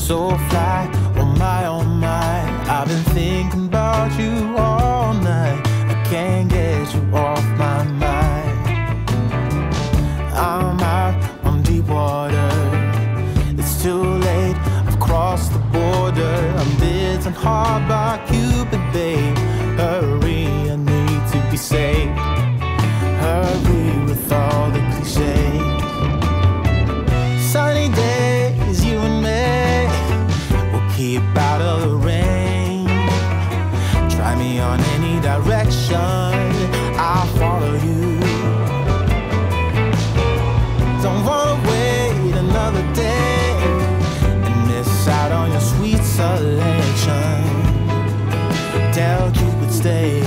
so fly. Oh my, I've been thinking about you all night. I can't get you off my mind. I'm out on deep water. It's too late, I've crossed the border. I'm bitten hard by Cupid, babe. Hurry, I need to be saved. Hurry with all the cliches. Sunny days, you and me, we'll keep out of the rain. Try me on any direction, I'll follow you. Don't wanna wait another day and miss out on your sweet selection. Tell Cupid stay,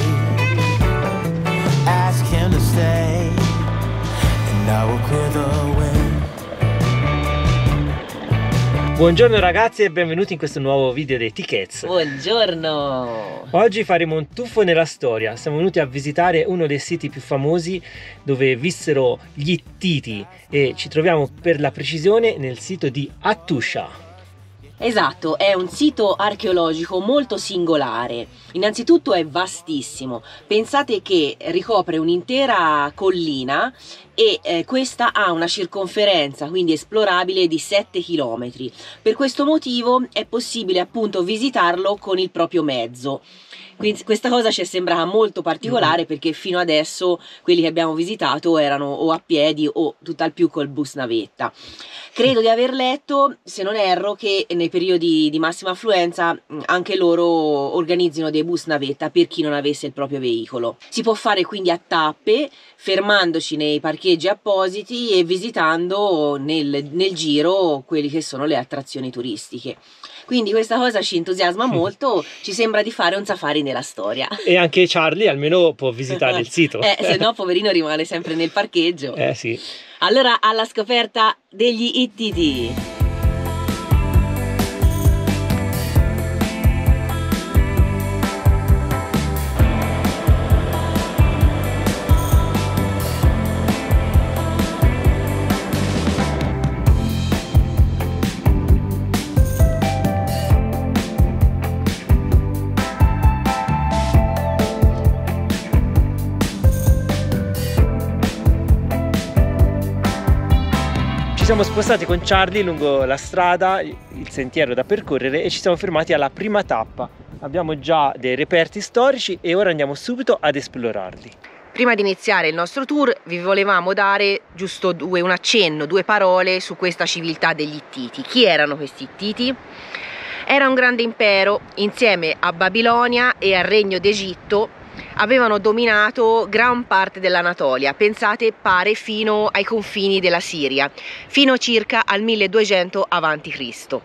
ask him to stay, and I will clear the way. Buongiorno ragazzi e benvenuti in questo nuovo video dei T-Cats. Buongiorno! Oggi faremo un tuffo nella storia. Siamo venuti a visitare uno dei siti più famosi dove vissero gli Ittiti e ci troviamo per la precisione nel sito di Hattusha. Esatto, è un sito archeologico molto singolare. Innanzitutto è vastissimo. Pensate che ricopre un'intera collina e questa ha una circonferenza, quindi esplorabile, di 7 km. Per questo motivo è possibile appunto visitarlo con il proprio mezzo. Quindi questa cosa ci è sembrata molto particolare perché fino adesso quelli che abbiamo visitato erano o a piedi o tutt'al più col bus navetta. Credo di aver letto, se non erro, che nei periodi di massima affluenza anche loro organizzino dei bus navetta per chi non avesse il proprio veicolo. Si può fare quindi a tappe, fermandoci nei parcheggi appositi e visitando nel giro quelli che sono le attrazioni turistiche. Quindi questa cosa ci entusiasma molto, ci sembra di fare un safari nella storia. E anche Charlie almeno può visitare il sito. Se no poverino rimane sempre nel parcheggio. Sì. Allora, alla scoperta degli Ittiti. Ci siamo spostati con Charlie lungo la strada, il sentiero da percorrere, e ci siamo fermati alla prima tappa. Abbiamo già dei reperti storici e ora andiamo subito ad esplorarli. Prima di iniziare il nostro tour vi volevamo dare giusto un accenno, due parole su questa civiltà degli Ittiti. Chi erano questi Ittiti? Era un grande impero, insieme a Babilonia e al regno d'Egitto avevano dominato gran parte dell'Anatolia, pensate pare fino ai confini della Siria, fino circa al 1200 a.C.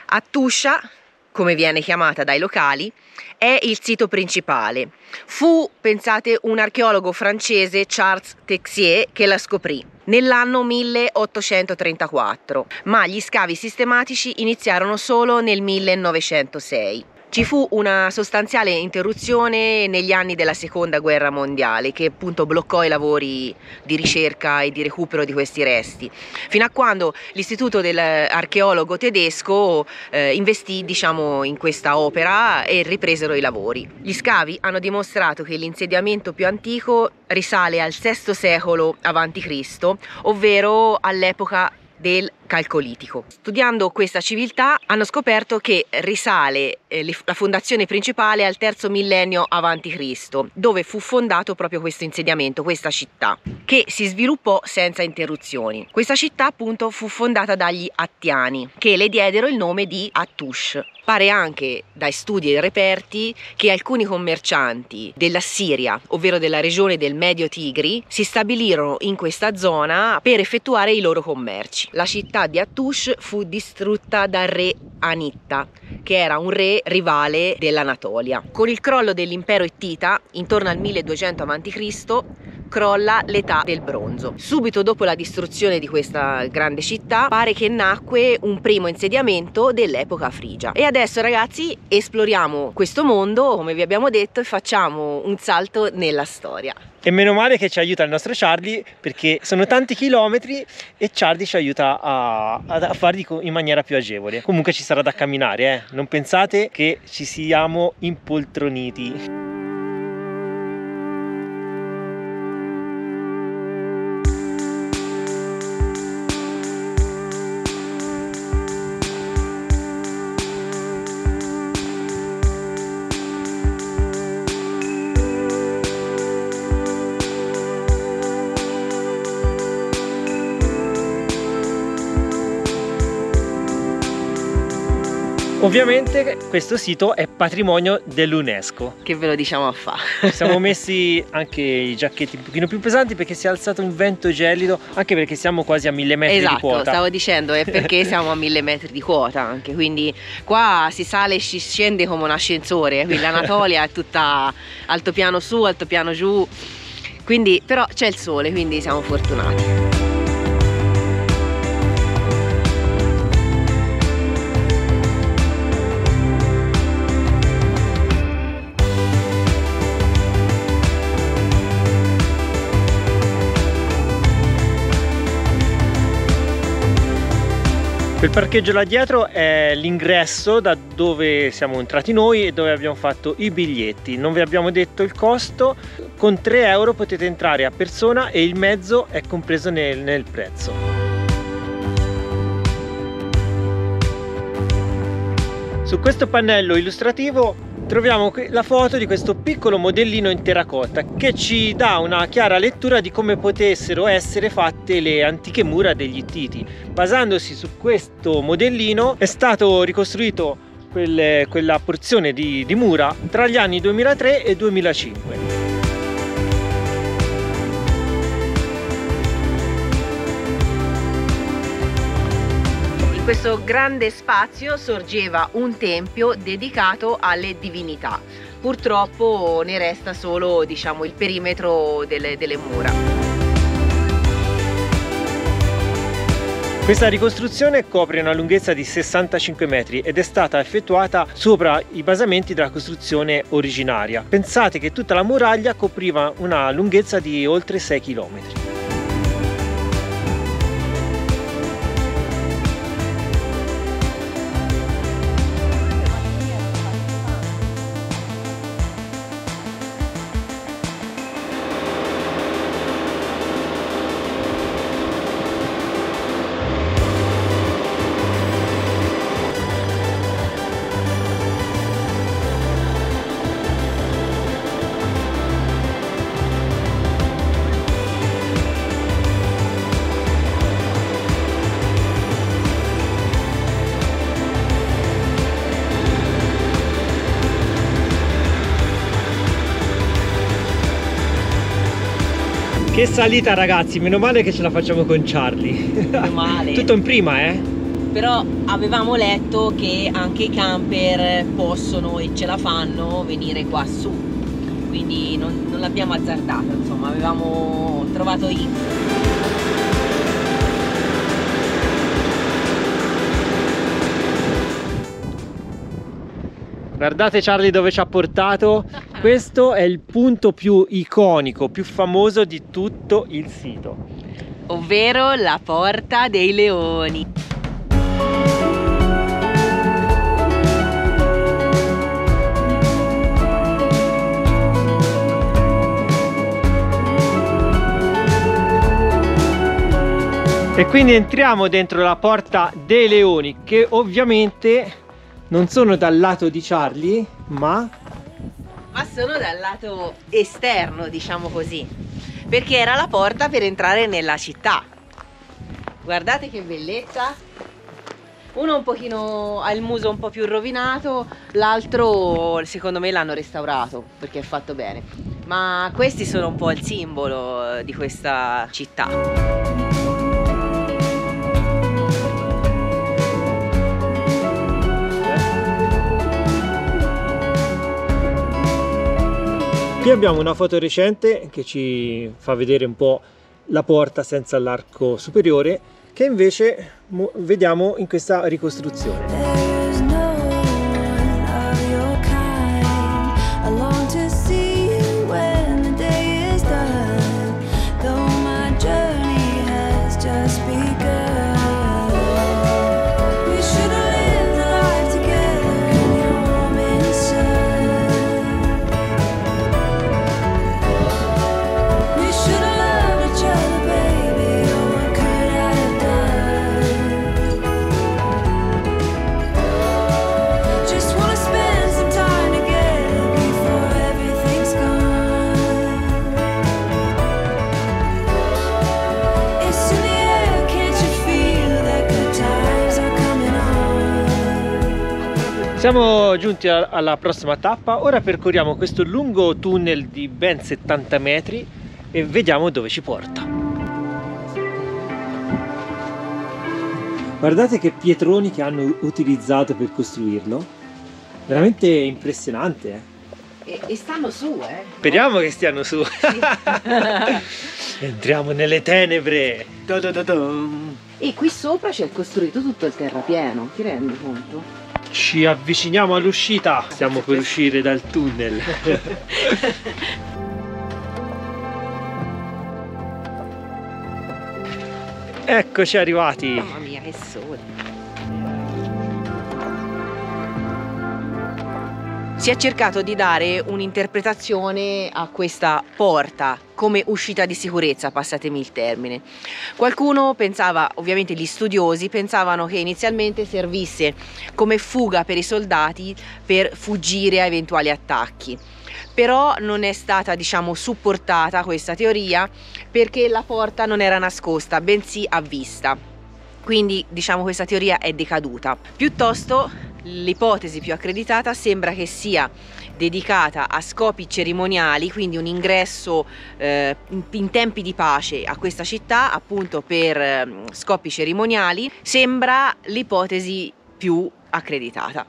Hattusha, come viene chiamata dai locali, è il sito principale. Fu, pensate, un archeologo francese, Charles Texier, che la scoprì nell'anno 1834, ma gli scavi sistematici iniziarono solo nel 1906. Ci fu una sostanziale interruzione negli anni della seconda guerra mondiale che appunto bloccò i lavori di ricerca e di recupero di questi resti, fino a quando l'istituto dell'archeologo tedesco investì, diciamo, in questa opera e ripresero i lavori. Gli scavi hanno dimostrato che l'insediamento più antico risale al VI secolo a.C., ovvero all'epoca del Calcolitico. Studiando questa civiltà hanno scoperto che risale la fondazione principale al terzo millennio a.C., dove fu fondato proprio questo insediamento, questa città, che si sviluppò senza interruzioni. Questa città appunto fu fondata dagli Attiani, che le diedero il nome di Hattush. Pare anche dai studi e reperti che alcuni commercianti della Siria, ovvero della regione del Medio Tigri, si stabilirono in questa zona per effettuare i loro commerci. La città di Hattush fu distrutta dal re Anitta, che era un re rivale dell'Anatolia. Con il crollo dell'impero Ittita, intorno al 1200 a.C., crolla l'età del bronzo. Subito dopo la distruzione di questa grande città pare che nacque un primo insediamento dell'epoca frigia. E adesso ragazzi esploriamo questo mondo, come vi abbiamo detto, e facciamo un salto nella storia. E meno male che ci aiuta il nostro Charlie, perché sono tanti chilometri e Charlie ci aiuta a farli in maniera più agevole. Comunque ci sarà da camminare, non pensate che ci siamo impoltroniti. Ovviamente questo sito è patrimonio dell'UNESCO. Che ve lo diciamo a fa? Siamo messi anche i giacchetti un pochino più pesanti perché si è alzato un vento gelido, anche perché siamo quasi a 1000 metri di quota. Esatto, stavo dicendo, è perché siamo a 1000 metri di quota anche, quindi qua si sale e si scende come un ascensore, quindi l'Anatolia è tutta altopiano su, altopiano giù, quindi però c'è il sole, quindi siamo fortunati. Quel parcheggio là dietro è l'ingresso da dove siamo entrati noi e dove abbiamo fatto i biglietti. Non vi abbiamo detto il costo, con 3 euro potete entrare a persona e il mezzo è compreso nel prezzo. Su questo pannello illustrativo troviamo la foto di questo piccolo modellino in terracotta che ci dà una chiara lettura di come potessero essere fatte le antiche mura degli Ittiti. Basandosi su questo modellino è stato ricostruito quella porzione di mura tra gli anni 2003 e 2005. In questo grande spazio sorgeva un tempio dedicato alle divinità. Purtroppo ne resta solo, diciamo, il perimetro delle mura. Questa ricostruzione copre una lunghezza di 65 metri ed è stata effettuata sopra i basamenti della costruzione originaria. Pensate che tutta la muraglia copriva una lunghezza di oltre 6 km. Che salita ragazzi, meno male che ce la facciamo con Charlie. Meno male. Tutto in prima, Però avevamo letto che anche i camper possono e ce la fanno venire qua su, quindi non l'abbiamo azzardato, insomma, avevamo trovato info. Guardate Charlie dove ci ha portato. Questo è il punto più iconico, più famoso di tutto il sito, ovvero la Porta dei Leoni. E quindi entriamo dentro la Porta dei Leoni, che ovviamente non sono dal lato di Charlie, ma sono dal lato esterno, diciamo così, perché era la porta per entrare nella città. Guardate che bellezza! Uno un pochino ha il muso un po' più rovinato, l'altro secondo me l'hanno restaurato perché è fatto bene, ma questi sono un po' il simbolo di questa città. Qui abbiamo una foto recente che ci fa vedere un po' la porta senza l'arco superiore, che invece vediamo in questa ricostruzione. Siamo giunti alla prossima tappa, ora percorriamo questo lungo tunnel di ben 70 metri e vediamo dove ci porta. Guardate che pietroni che hanno utilizzato per costruirlo, veramente impressionante. E stanno su, Speriamo che stiano su. Sì. Entriamo nelle tenebre. E qui sopra c'è costruito tutto il terrapieno, ti rendi conto? Ci avviciniamo all'uscita, stiamo per uscire dal tunnel. Eccoci arrivati. Mamma mia, che sole. Si è cercato di dare un'interpretazione a questa porta come uscita di sicurezza, passatemi il termine. Qualcuno pensava, ovviamente gli studiosi, pensavano che inizialmente servisse come fuga per i soldati per fuggire a eventuali attacchi. Però non è stata, diciamo, supportata questa teoria perché la porta non era nascosta, bensì a vista. Quindi, diciamo, questa teoria è decaduta. Piuttosto, l'ipotesi più accreditata sembra che sia dedicata a scopi cerimoniali, quindi un ingresso in tempi di pace a questa città, appunto per scopi cerimoniali. Sembra l'ipotesi più accreditata.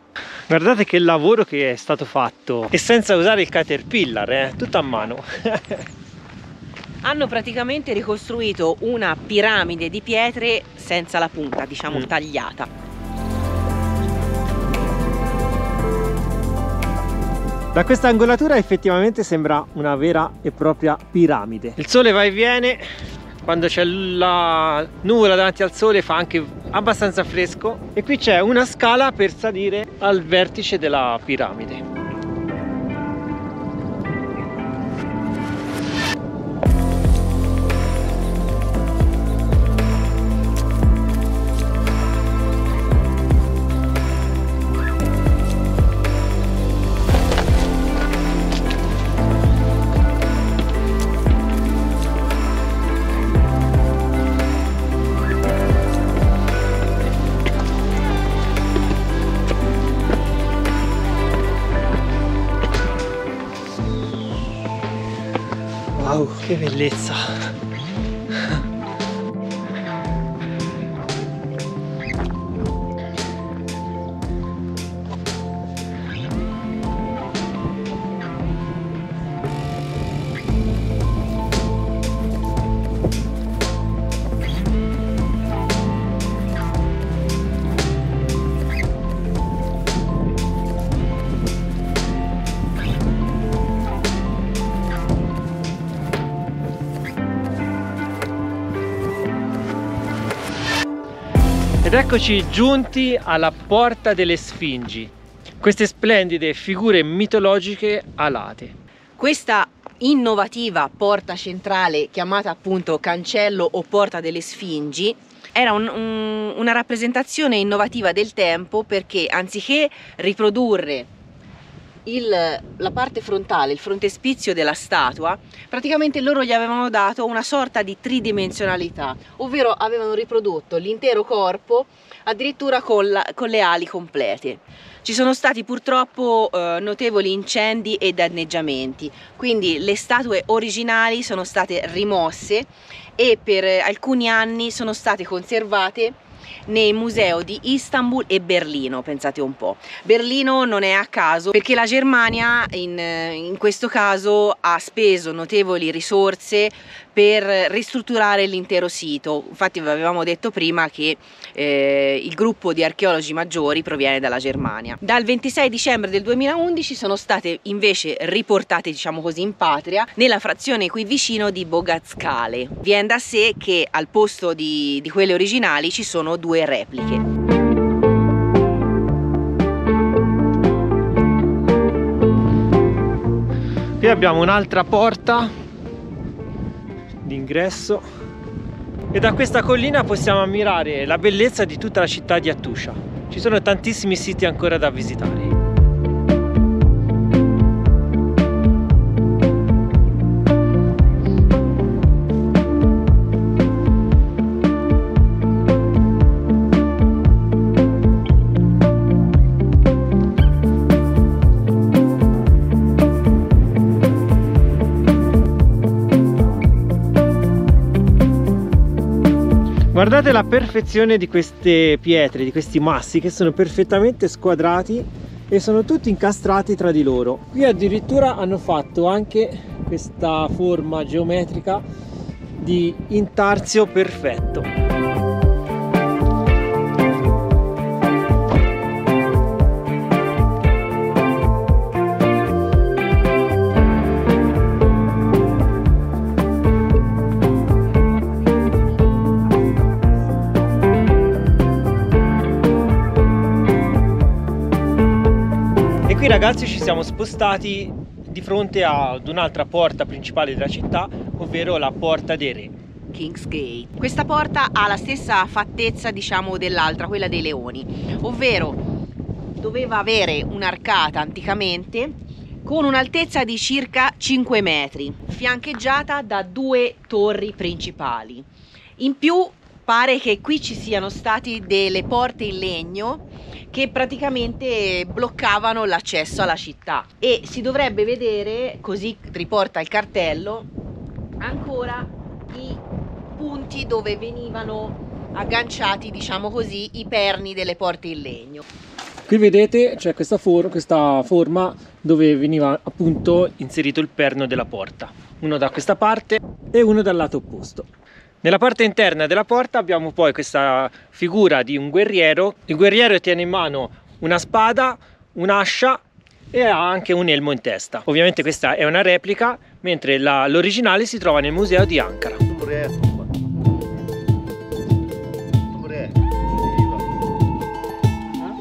Guardate che lavoro che è stato fatto, e senza usare il Caterpillar, tutto a mano. Hanno praticamente ricostruito una piramide di pietre senza la punta, diciamo tagliata. Da questa angolatura effettivamente sembra una vera e propria piramide. Il sole va e viene, quando c'è la nuvola davanti al sole fa anche abbastanza fresco, e qui c'è una scala per salire al vertice della piramide. Wow, che bellezza! Ed eccoci giunti alla Porta delle Sfingi, queste splendide figure mitologiche alate. Questa innovativa porta centrale, chiamata appunto Cancello o Porta delle Sfingi, era una rappresentazione innovativa del tempo, perché anziché riprodurre la parte frontale, il frontespizio della statua, praticamente loro gli avevano dato una sorta di tridimensionalità, ovvero avevano riprodotto l'intero corpo addirittura con le ali complete. Ci sono stati purtroppo notevoli incendi e danneggiamenti, quindi le statue originali sono state rimosse e per alcuni anni sono state conservate nei musei di Istanbul e Berlino, pensate un po'. Berlino non è a caso perché la Germania in questo caso ha speso notevoli risorse per ristrutturare l'intero sito. Infatti vi avevamo detto prima che il gruppo di archeologi maggiori proviene dalla Germania. Dal 26 dicembre del 2011 sono state invece riportate, diciamo così, in patria nella frazione qui vicino di Bogatskále. Viene da sé che al posto di quelle originali ci sono due repliche. Qui abbiamo un'altra porta d'ingresso e da questa collina possiamo ammirare la bellezza di tutta la città di Hattusha. Ci sono tantissimi siti ancora da visitare. Guardate la perfezione di queste pietre, di questi massi che sono perfettamente squadrati e sono tutti incastrati tra di loro. Qui addirittura hanno fatto anche questa forma geometrica di intarsio perfetto. Qui ragazzi ci siamo spostati di fronte ad un'altra porta principale della città, ovvero la Porta dei Re. King's Gate. Questa porta ha la stessa fattezza, diciamo, dell'altra, quella dei leoni, ovvero doveva avere un'arcata anticamente con un'altezza di circa 5 metri, fiancheggiata da due torri principali. In più pare che qui ci siano stati delle porte in legno che praticamente bloccavano l'accesso alla città, e si dovrebbe vedere, così riporta il cartello, ancora i punti dove venivano agganciati, diciamo così, i perni delle porte in legno. Qui vedete c'è questa forma dove veniva appunto inserito il perno della porta, uno da questa parte e uno dal lato opposto. Nella parte interna della porta abbiamo poi questa figura di un guerriero. Il guerriero tiene in mano una spada, un'ascia e ha anche un elmo in testa. Ovviamente questa è una replica, mentre l'originale si trova nel museo di Ankara.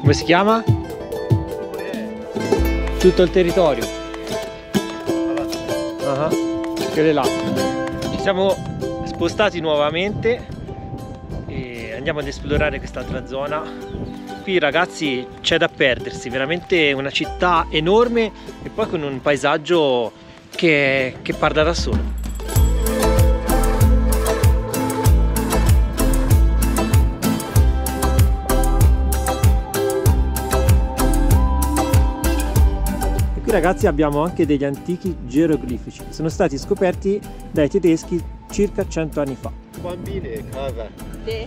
Come si chiama? Tutto il territorio. Quello là. Ci siamo spostati nuovamente e andiamo ad esplorare quest'altra zona. Qui ragazzi c'è da perdersi, veramente una città enorme e poi con un paesaggio che parla da solo. E qui ragazzi abbiamo anche degli antichi geroglifici, sono stati scoperti dai tedeschi circa 100 anni fa. Bambine, casa. Sì.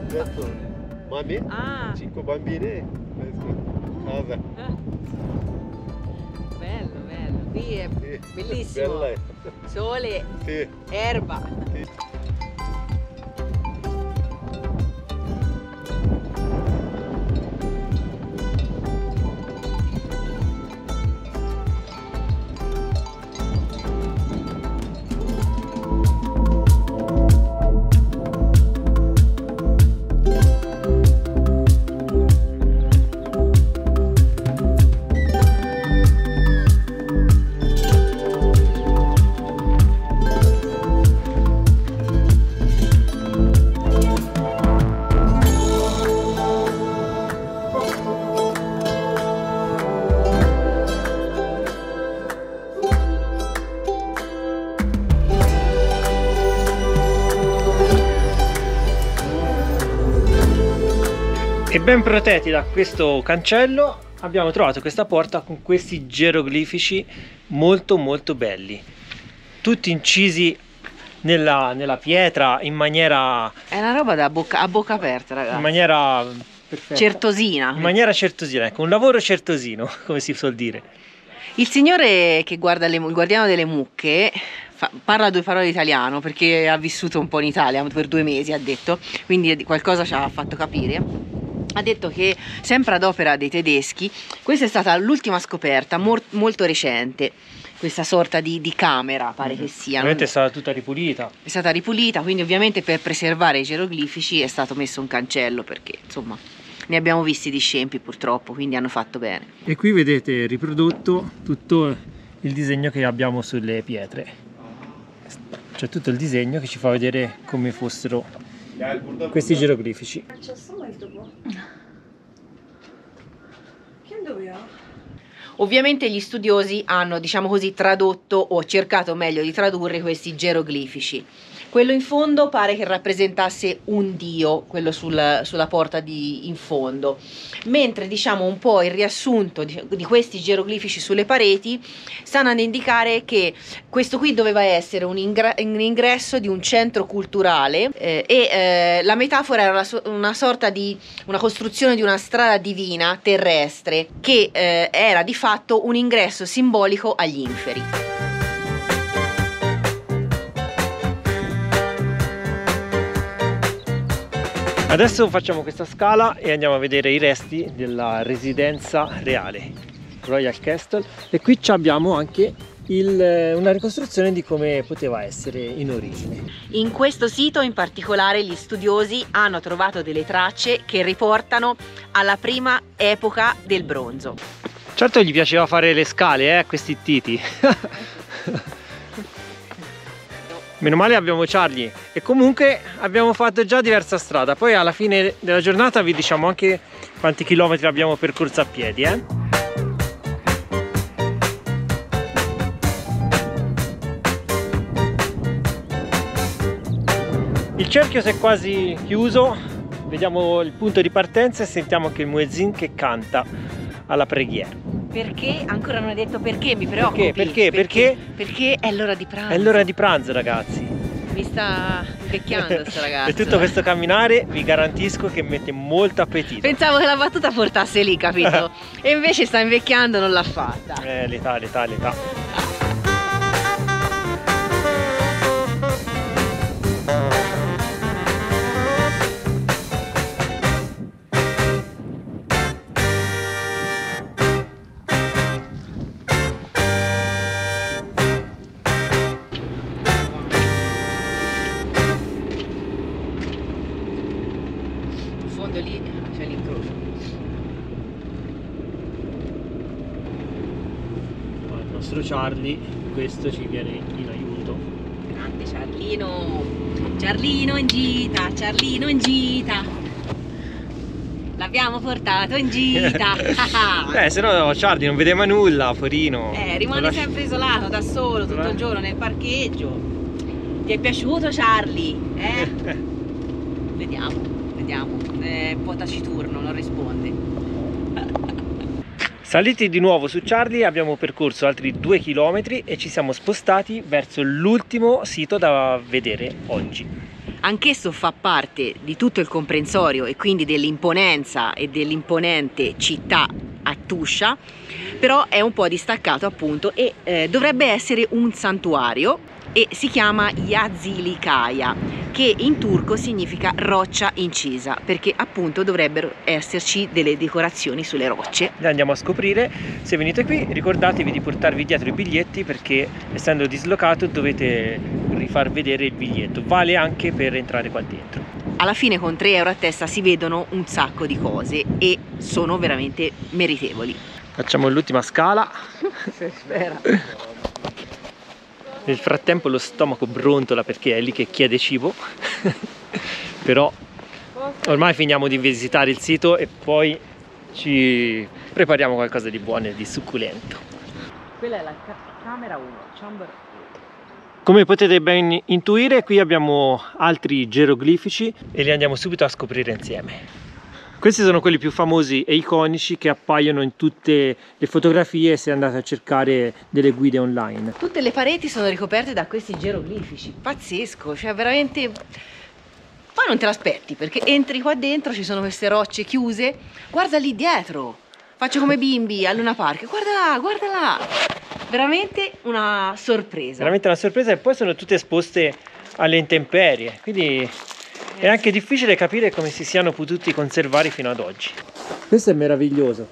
Questo. Mami? Ah. 5 bambine. Questo. Casa. Bello, bello. Qui è Sì. bellissimo. Bella. Sole, Sì. erba. Sì. E ben protetti da questo cancello abbiamo trovato questa porta con questi geroglifici molto belli, tutti incisi nella pietra in maniera... È una roba a bocca aperta, ragazzi. In maniera perfetta. Certosina. In maniera certosina, ecco, un lavoro certosino, come si suol dire. Il signore che guarda il guardiano delle mucche parla 2 parole italiano perché ha vissuto un po' in Italia per 2 mesi, ha detto, quindi qualcosa ci ha fatto capire. Ha detto che sempre ad opera dei tedeschi, questa è stata l'ultima scoperta molto recente, questa sorta di camera pare che sia. Ovviamente è stata tutta ripulita. È stata ripulita, quindi ovviamente per preservare i geroglifici è stato messo un cancello perché insomma ne abbiamo visti di scempi purtroppo, quindi hanno fatto bene. E qui vedete riprodotto tutto il disegno che abbiamo sulle pietre. C'è tutto il disegno che ci fa vedere come fossero questi geroglifici. Ovviamente gli studiosi hanno, diciamo così, tradotto o cercato meglio di tradurre questi geroglifici. Quello in fondo pare che rappresentasse un dio, quello sulla porta in fondo, mentre diciamo un po' il riassunto di questi geroglifici sulle pareti stanno ad indicare che questo qui doveva essere un ingresso di un centro culturale la metafora era una sorta di una costruzione di una strada divina terrestre che era di fatto un ingresso simbolico agli inferi. Adesso facciamo questa scala e andiamo a vedere i resti della residenza reale, Royal Castle, e qui abbiamo anche una ricostruzione di come poteva essere in origine. In questo sito in particolare gli studiosi hanno trovato delle tracce che riportano alla prima epoca del bronzo. Certo gli piaceva fare le scale a questi titi. Meno male abbiamo Charlie e comunque abbiamo fatto già diversa strada. Poi alla fine della giornata vi diciamo anche quanti chilometri abbiamo percorso a piedi. Il cerchio si è quasi chiuso, vediamo il punto di partenza e sentiamo anche il muezzin che canta alla preghiera. Perché? Ancora non hai detto perché, mi preoccupi. Perché è l'ora di pranzo. È l'ora di pranzo, ragazzi. Mi sta invecchiando sto ragazzo. E tutto questo camminare vi garantisco che mette molto appetito. Pensavo che la battuta portasse lì, capito? E invece sta invecchiando, non l'ha fatta. L'età. Lì c'è l'incrocio. Il nostro Charlie, questo ci viene in aiuto. Grande Charlino, Charlino in gita, l'abbiamo portato in gita. Se no Charlie non vedeva nulla, porino. Rimane sempre isolato da solo tutto il giorno nel parcheggio. Ti è piaciuto Charlie? Vediamo. È un po' taciturno, non risponde. Saliti di nuovo su Charlie, abbiamo percorso altri 2 km e ci siamo spostati verso l'ultimo sito da vedere oggi. Anch'esso fa parte di tutto il comprensorio e quindi dell'imponenza e dell'imponente città Hattusha, però è un po' distaccato appunto e dovrebbe essere un santuario e si chiama Yazilikaya, che in turco significa roccia incisa, perché appunto dovrebbero esserci delle decorazioni sulle rocce. Le andiamo a scoprire. Se venite qui ricordatevi di portarvi dietro i biglietti, perché essendo dislocato dovete rifar vedere il biglietto, vale anche per entrare qua dentro. Alla fine con 3 euro a testa si vedono un sacco di cose e sono veramente meritevoli. Facciamo l'ultima scala. Si spera. Nel frattempo lo stomaco brontola perché è lì che chiede cibo. Però ormai finiamo di visitare il sito e poi ci prepariamo qualcosa di buono e di succulento. Quella è la camera 1, chamber 1. Come potete ben intuire, qui abbiamo altri geroglifici e li andiamo subito a scoprire insieme. Questi sono quelli più famosi e iconici che appaiono in tutte le fotografie se andate a cercare delle guide online. Tutte le pareti sono ricoperte da questi geroglifici, pazzesco, cioè veramente... Poi non te l'aspetti perché entri qua dentro, ci sono queste rocce chiuse, guarda lì dietro, faccio come bimbi al Luna Park, guarda là, guarda là, veramente una sorpresa. Veramente una sorpresa, e poi sono tutte esposte alle intemperie, quindi è anche difficile capire come si siano potuti conservare fino ad oggi. Questo è meraviglioso,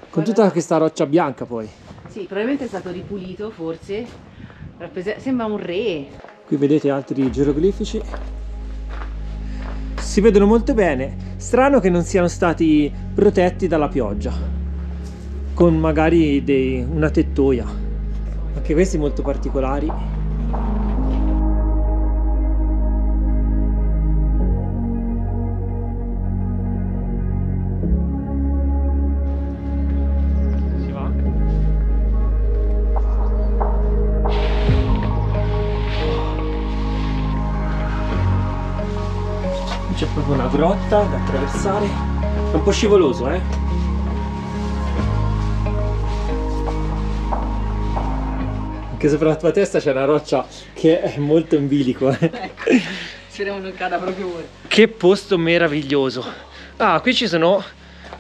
con tutta questa roccia bianca poi. Sì, probabilmente è stato ripulito, forse, sembra un re. Qui vedete altri geroglifici, si vedono molto bene. Strano che non siano stati protetti dalla pioggia, con magari una tettoia. Anche questi molto particolari. C'è proprio una grotta da attraversare, è un po' scivoloso, eh? Anche sopra la tua testa c'è una roccia che è molto in bilico, eh? Ecco, speriamo non cada proprio ora. Che posto meraviglioso! Ah, qui ci sono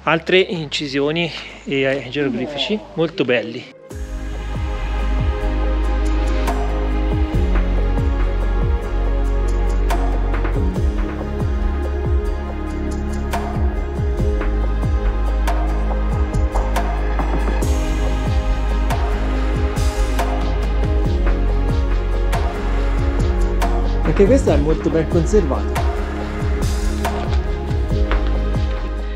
altre incisioni e geroglifici molto belli. Anche questa è molto ben conservata.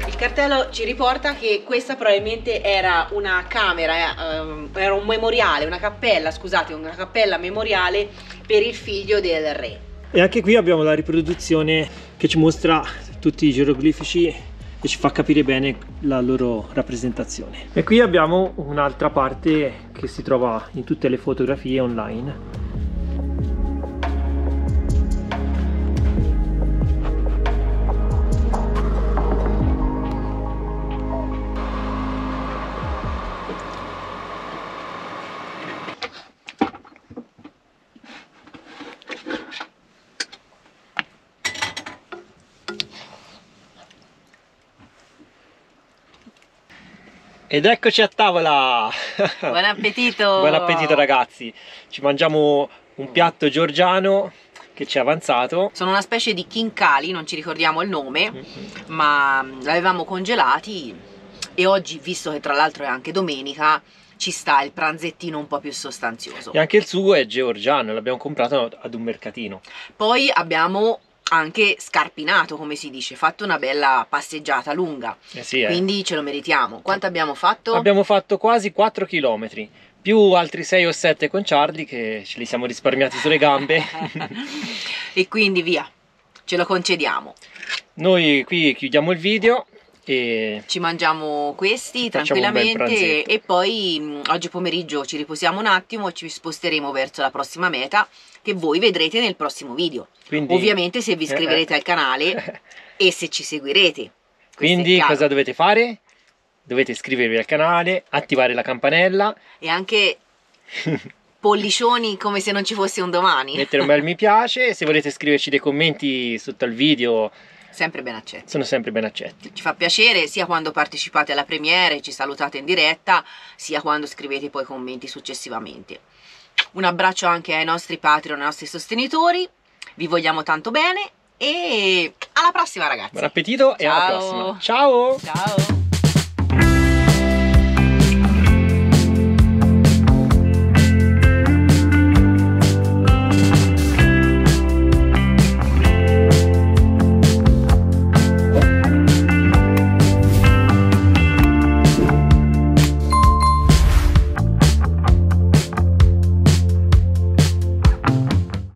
Il cartello ci riporta che questa probabilmente era una camera, era un memoriale, una cappella, scusate, una cappella memoriale per il figlio del re. E anche qui abbiamo la riproduzione che ci mostra tutti i geroglifici e ci fa capire bene la loro rappresentazione. E qui abbiamo un'altra parte che si trova in tutte le fotografie online. Ed eccoci a tavola! Buon appetito! Buon appetito ragazzi! Ci mangiamo un piatto georgiano che ci è avanzato. Sono una specie di chincali, non ci ricordiamo il nome, ma l'avevamo congelati e oggi, visto che tra l'altro è anche domenica, ci sta il pranzettino un po' più sostanzioso. E anche il sugo è georgiano, l'abbiamo comprato ad un mercatino. Poi abbiamo anche scarpinato, come si dice, fatto una bella passeggiata lunga, Sì, quindi ce lo meritiamo. Quanto abbiamo fatto? Abbiamo fatto quasi 4 km, più altri 6 o 7 con Charlie che ce li siamo risparmiati sulle gambe. E quindi via, ce lo concediamo. Noi qui chiudiamo il video e ci mangiamo questi facciamo un bel tranquillamente pranzetto. e poi oggi pomeriggio ci riposiamo un attimo e ci sposteremo verso la prossima meta che voi vedrete nel prossimo video. Quindi, ovviamente se vi iscriverete al canale e se ci seguirete. Quindi cosa dovete fare? Dovete iscrivervi al canale, attivare la campanella e anche pollicioni come se non ci fosse un domani. Mettere un bel mi piace. Se volete scriverci dei commenti sotto al video, sempre ben accetti. Sono sempre ben accetti. Ci fa piacere sia quando partecipate alla premiere, ci salutate in diretta, sia quando scrivete poi commenti successivamente. Un abbraccio anche ai nostri Patreon, ai nostri sostenitori. Vi vogliamo tanto bene e alla prossima ragazzi. Buon appetito. Ciao. E alla prossima. Ciao. Ciao.